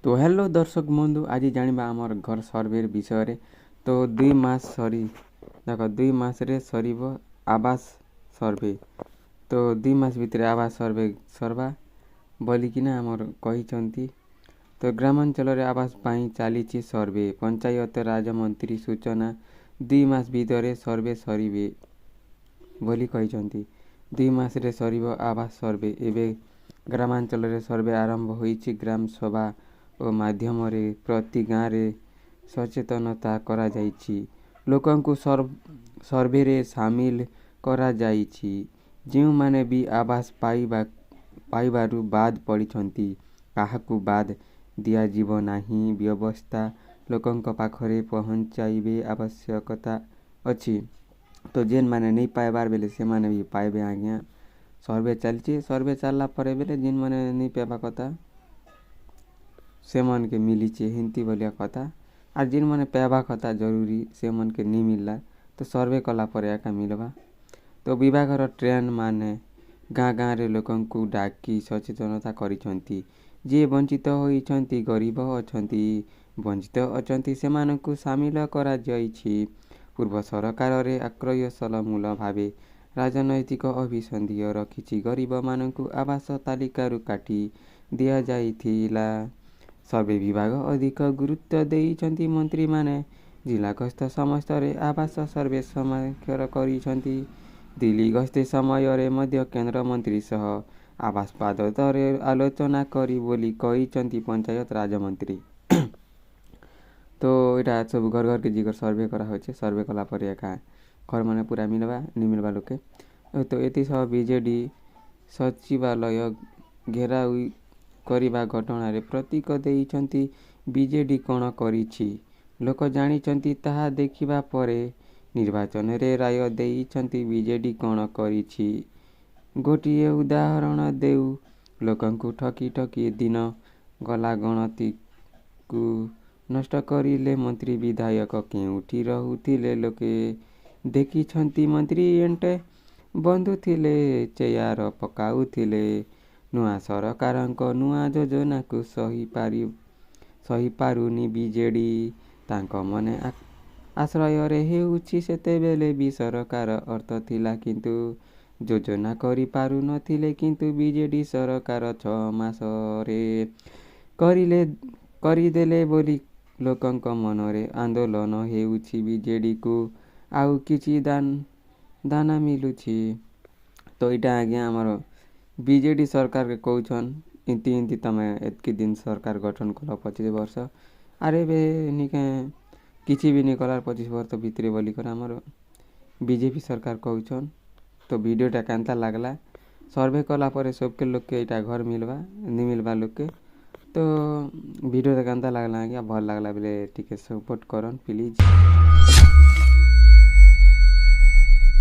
तो हेलो दर्शक बंधु आज जानिबा आमर घर सर्वे विषय तो 2 मास सरी देख 2 मास रे सरीब आवास सर्वे तो 2 मास भितर आवास सर्वे सरवा बोलिकिना आमर कहिसंती। तो ग्रामांचल रे आवास पाई चली सर्वे पंचायत राज मंत्री सूचना 2 मास भितर सर्वे सरीबे बोली कहिसंती। 2 मास रे सरीब आवास सर्वे एबे ग्रामांचल रे सर्वे आरंभ होईछि। ग्राम सभा ओ माध्यम रे प्रति गाँ रे सचेतनता करा जाइछि। लोकंकु सर्वे रे शामिल करा जाइछि। जेउ माने भी आवास पाइबारु बाद पड़िछंती काहाकु बाद दिया जीव नाही व्यवस्था लोकंक पाखरे पहुंचाइबे आवश्यकता अछि। तो जेन माने नहीं पाइबार बेले से माने भी पाइबे आज्ञा सर्वे चलछि। सर्वे चलला परे बेले जेन माने नहीं पाइबा कथा से मन के मिलीचे हिंती बोलिया कथा और जिन माने पाइबा कथा जरूरी से मन के नहीं मिलला तो सर्वे कला परे एका मिलबा। तो विभागर ट्रेन माने गाँ गाँ रे लोकंकु डाकी सचेतनता करिसंती। जे वंचित होइछंती गरीब अछंती वंचित अछंती सेमानंकु शामिल करा जाइछि। पूर्व सरकार रे आक्रयशल मूल भावे राजनैतिक अभिसंधिय रखिछि। गरीब मानंकु आवास तालिकारु काटी दिया जाइथिला। सर्वे विभाग अधिक गुरुत्व देइछंती। मंत्री माने जिला गस्त समस्त रे आवास सर्वे समीक्षा करिछंती। दिल्ली गस्ते समय रे मध्य केंद्र मंत्री सह आवास बाबद रे आलोचना करी बोली कहिछंती पंचायत राज मंत्री। तो इटा सब घर घर के जिगर सर्वे करा होचे। सर्वे कला पर एका घर माने पूरा मिलबा नि मिलबा लोके तो एति सब बीजेडी सचिवालय घेराउ करिबा घटना रे प्रतीक देइछंती। बीजेडी कोन करिछि लोक जानिछंती ताहा देखिबा परे निर्वाचन रे राय देइछंती बीजेडी कोन करिछि। गोटिए उदाहरण देउ लोकंकु ठकी ठकी दिन गला गणति को नष्ट करिले मंत्री विधायक केउठी रहुथिले लोके देखिछंती। मंत्री एंटे बंधु थिले चेयार पकाउथिले। नुआ सरकारंक नुआ योजना को सही पारुनी बीजेडी तांक मने आश्रय रे हेउछि। सेतेबेले भी सरकार अर्थ थिला किंतु योजना करि पारु नथिले किंतु बीजेडी सरकार 6 मास रे करिदेले बोली लोकंक मनरे आंदोलन हेउछि। बीजेडी को आउ किछि दाना मिलुछि। तो इटा आज्ञा हमर बीजेडी सरकार के कहउछन इंती तमे एतकी दिन सरकार गठन कल 25 वर्ष अरे बे निके किछि भी निकलार 25 वर्ष भितरे बोली कर हमर बीजेपी सरकार कहउछन। तो वीडियोटा कांता लागला सर्वे कला परे सबके लोग के इटा घर मिलबा नि मिलबा लोग के तो वीडियो कांता लागला क्या भल लागला बेले टिके सपोर्ट करन प्लीज।